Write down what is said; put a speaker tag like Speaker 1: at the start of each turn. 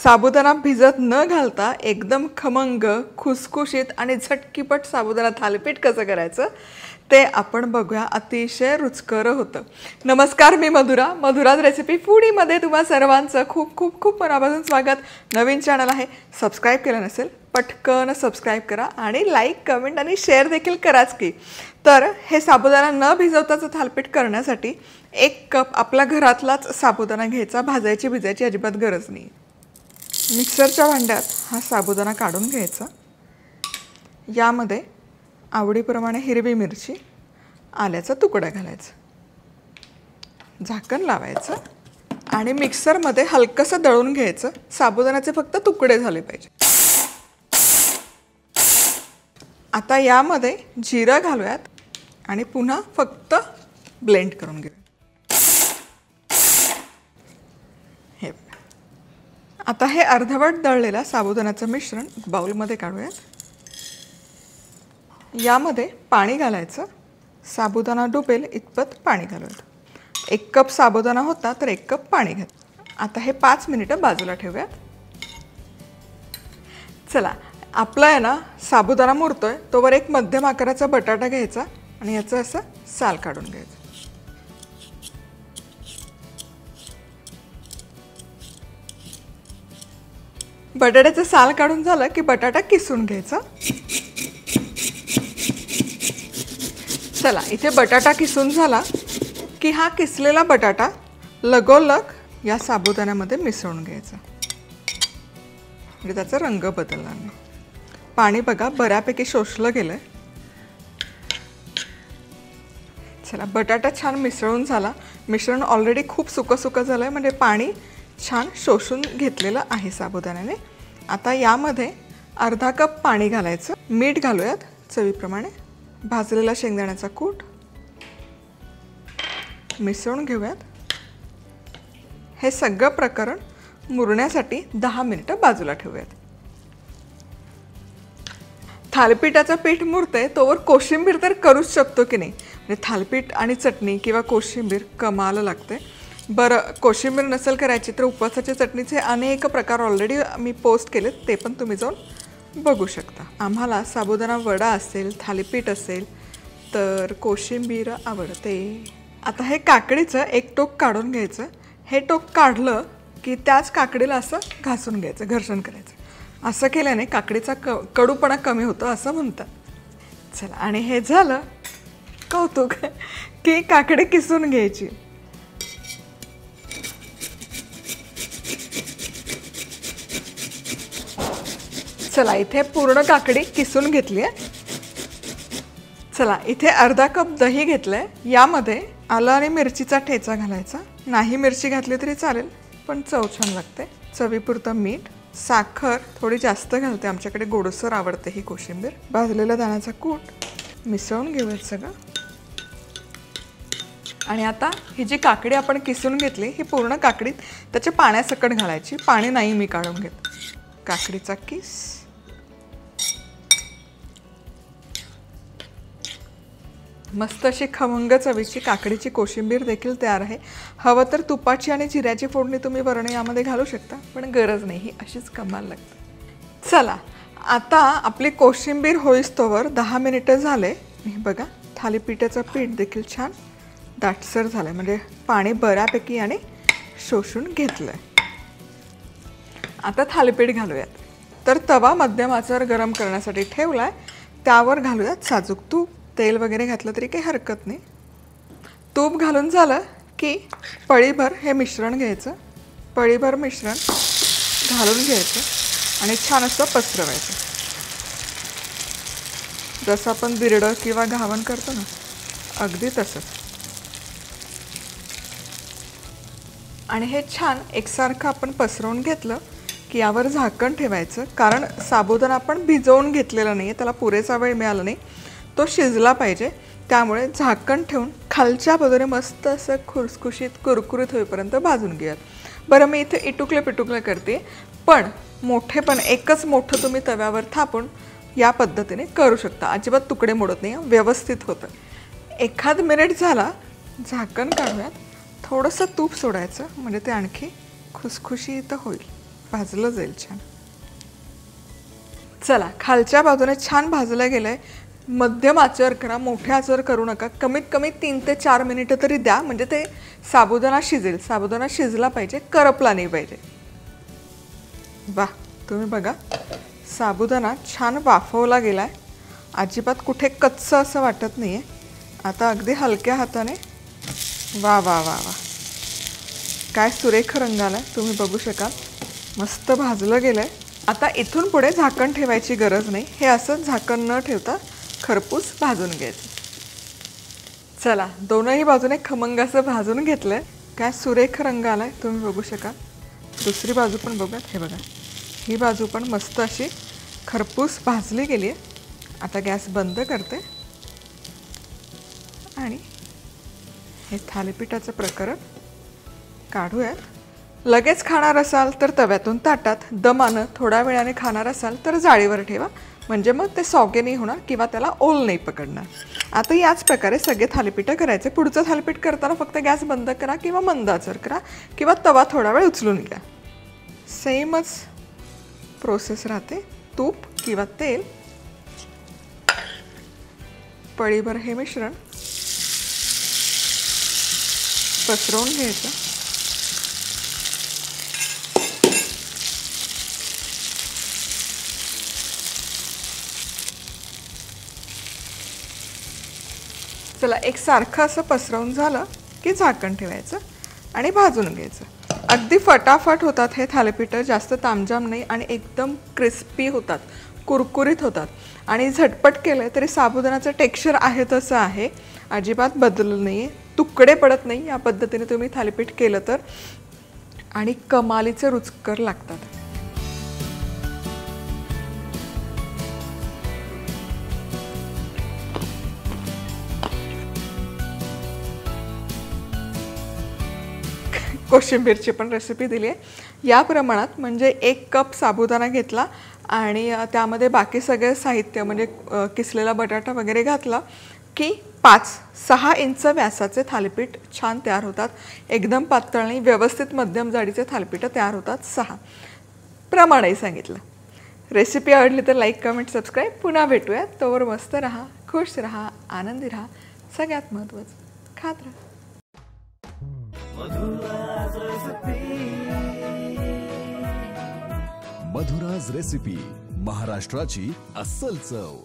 Speaker 1: साबुदाणा भिजत न घालता एकदम खमंग, खुसखुशीत आणि झटकीपट साबुदाणा थालीपीठ कसं करायचं ते आपण बघूया. अतिशय रुचकर होतं. नमस्कार, मी मधुराज रेसिपी फूडीमध्ये तुम्हा सर्वांचं खूप खूप खूप मनापासून स्वागत. नवीन चॅनल आहे, सबस्क्राईब केलं नसेल पटकन सबस्क्राईब करा आणि लाईक, कमेंट आणि शेअर देखील कराच की. तर हे साबुदाणा न भिजवताचं थालीपीठ करण्यासाठी 1 कप आपल्या घरातलाच साबुदाणा घ्यायचा. भाजायची भिजायची अजिबात गरज नाही. मिक्सरच्या भांड्यात हा साबुदाणा काढून घ्यायचा. यामध्ये आवडीप्रमाणे हिरवी मिरची, आल्याचा तुकडा घालायचा, झाकण लावायचं आणि मिक्सरमध्ये हलकंसं दळून घ्यायचं. साबुदाण्याचे फक्त तुकडे झाले पाहिजे. आता यामध्ये जिरं घालूयात आणि पुन्हा फक्त ब्लेंड करून घेऊया. हे आता हे अर्धवट दळलेला साबुदाण्याचं मिश्रण बाउलमध्ये काढूयात. यामध्ये पाणी घालायचं. साबुदाणा डुबेल इतपत पाणी घालूयात. 1 कप साबुदाणा होता तर 1 कप पाणी घाल. आता हे 5 मिनिटं बाजूला ठेवूयात. चला, आपला आहे ना साबुदाणा मुरतोय तोवर एक मध्यम आकाराचा बटाटा घ्यायचा आणि याचं असं साल काढून घ्यायचं. बटाट्याचं साल काढून झालं की बटाटा किसून घ्यायचा. चला, इथे बटाटा किसून झाला की हा किसलेला बटाटा लगोलग या साबुदाण्यामध्ये मिसळून घ्यायचा. म्हणजे त्याचा रंग बदलणार नाही. पाणी बघा बऱ्यापैकी शोषलं गेलंय. चला, बटाटा छान मिसळून झाला. मिश्रण ऑलरेडी खूप सुकं झालंय, म्हणजे पाणी छान शोषून घेतलेलं आहे साबुदाण्याने. आता यामध्ये अर्धा कप पाणी घालायचं. मीठ घालूयात चवीप्रमाणे. भाजलेला शेंगदाण्याचा कूट मिसळून घेऊयात. हे सगळं प्रकरण मुरण्यासाठी 10 मिनिटं बाजूला ठेवूयात. थालीपीठाचं पीठ मुरतंय तोवर कोशिंबीर तर करूच शकतो की नाही. म्हणजे थालीपीठ आणि चटणी किंवा कोशिंबीर कमाल लागते. बरं, कोशिंबीर नसेल करायची तर उपवासाच्या चटणीचे अनेक प्रकार ऑलरेडी मी पोस्ट केलेत, ते पण तुम्ही जाऊन बघू शकता. आम्हाला साबुदाणा वडा असेल, थालीपीठ असेल तर कोशिंबीर आवडते. आता हे काकडीचं एक टोक काढून घ्यायचं. हे टोक काढलं की त्याच काकडीला असं घासून घ्यायचं, घर्षण करायचं. असं केल्याने काकडीचा कडूपणा कमी होतो असं म्हणतात. चला, आणि हे झालं कौतुक की काकडी किसून घ्यायची. चला, इथे पूर्ण काकडी किसून घेतली आहे. चला, इथे अर्धा कप दही घेतलंय. यामध्ये आलं आणि मिरचीचा ठेचा घालायचा. नाही मिरची घातली तरी चालेल, पण चव छान लागते. चवीपुरतं मीठ, साखर थोडी जास्त घालते, आमच्याकडे गोडसर आवडते ही कोशिंबीर. भाजलेला दाण्याचा कूट मिसळून घेऊयात सगळं. आणि आता ही जी काकडी आपण किसून घेतली ही पूर्ण काकडीत त्याच्या पाण्यासकट घालायची. पाणी नाही मी काढून घेत. काकडीचा किस, मस्त अशी खमंग चवीची काकडीची कोशिंबीर देखील तयार आहे. हवं तर तुपाची आणि जिऱ्याची फोडणी तुम्ही वरण यामध्ये घालू शकता, पण गरज नाही, ही अशीच कमाल लागते. चला, आता आपली कोशिंबीर होईस्तोवर 10 मिनिटं झाले. हे बघा, थालीपीठाचं पीठ देखील छान दाटसर झालंय, म्हणजे पाणी बऱ्यापैकी आणि शोषून घेतलंय. आता थालीपीठ घालूयात. तर तवा मध्यम आचेवर गरम करण्यासाठी ठेवलाय. त्यावर घालूयात साजूक तूप. तेल वगैरे घातलं तरी काही हरकत नाही. तूप घालून झालं की पळीभर हे मिश्रण घ्यायचं. पळीभर मिश्रण घालून घ्यायचं आणि छान असं पसरवायचं. जसं आपण बिरडं किंवा घावण करतो ना, अगदी तसंच. आणि हे छान एकसारखं आपण पसरवून घेतलं की यावर झाकण ठेवायचं. कारण साबुदाणा आपण भिजवून घेतलेला नाही आहे, त्याला पुरेसा वेळ मिळाला नाही, तो शिजला पाहिजे. त्यामुळे झाकण ठेवून खालच्या बाजूने मस्त असं खुसखुशीत कुरकुरीत होईपर्यंत भाजून घेऊयात. बरं, मी इथे इटुकले करते, पण एकच मोठं तुम्ही तव्यावर थापून या पद्धतीने करू शकता. अजिबात तुकडे मोडत नाही, व्यवस्थित होतं. 1 मिनिट झाला, झाकण काढूयात. थोडंसं तूप सोडायचं, म्हणजे ते आणखी खुसखुशीत होईल. भाजलं जाईल छान. चला, खालच्या बाजूने छान भाजलं गेलंय. मध्यम आचेवर करा, मोठ्या आचेवर करू नका. कमीत कमी 3 ते 4 मिनिटं तरी द्या, म्हणजे ते साबुदाणा शिजेल. साबुदाणा शिजला पाहिजे, करपला नाही पाहिजे. वा, तुम्ही बघा साबुदाणा छान वाफवला गेलाय. अजिबात कुठे कच्चं असं वाटत नाहीये. आता अगदी हलक्या हाताने वा वा वा वा, काय सुरेख रंग आलाय, तुम्ही बघू शकाल. मस्त भाजलं गेलंय. आता इथून पुढे झाकण ठेवायची गरज नाही. हे असं झाकण न ठेवता खरपूस भाजून घ्यायचं. चला, दोनही बाजूने खमंग असं भाजून घेतलंय. काय सुरेख रंग आलाय, तुम्ही बघू शकाल. दुसरी बाजू पण बघूयात. हे बघा, ही बाजू पण मस्त अशी खरपूस भाजली गेली आहे. आता गॅस बंद करते आणि हे थालीपीठाचं प्रकरण काढूयात. लगेच खाणार असाल तर तव्यातून ताटात, दमानं थोड्या वेळाने खाणार असाल तर जाळीवर ठेवा, म्हणजे मग ते सॉगे नाही होणार किंवा त्याला ओल नाही पकडणार. आता याच प्रकारे सगळे थालीपीठं करायचे. पुढचं थालीपीठ करताना फक्त गॅस बंद करा किंवा मंद आचेवर करा किंवा तवा थोडा वेळ उचलून घ्या. सेमच प्रोसेस राहते. तूप किंवा तेल, पळीभर हे मिश्रण पसरवून घ्यायचं. चला, एक सारखं असं पसरवून झालं की झाकण ठेवायचं आणि भाजून घ्यायचं. अगदी फटाफट होतात हे थालीपीठं, जास्त तामजाम नाही आणि एकदम क्रिस्पी होतात, कुरकुरीत होतात. आणि झटपट केलं तरी साबुदाण्याचं टेक्स्चर आहे तसं आहे, अजिबात बदललं नाही आहे. तुकडे पडत नाही या पद्धतीने तुम्ही थालीपीठ केलं तर, आणि कमालीचे रुचकर लागतात. कोशिंबीरची पण रेसिपी दिली आहे या प्रमाणात. म्हणजे 1 कप साबुदाणा घेतला आणि त्यामध्ये बाकी सगळे साहित्य म्हणजे किसलेला बटाटा वगैरे घातला की 5-6 इंच व्यासाचे थालीपीठ छान तयार होतात. एकदम पातळ नाही, व्यवस्थित मध्यम जाडीचे थालीपीठ तयार होतात. 6 प्रमाणही सांगितलं. रेसिपी आवडली तर लाईक, कमेंट, सबस्क्राईब. पुन्हा भेटूयात. तोवर मस्त राहा, खुश राहा, आनंदी राहा. सगळ्यात महत्त्वाचं खात राहा.
Speaker 2: मधुराज रेसिपी, महाराष्ट्राची अस्सल चव.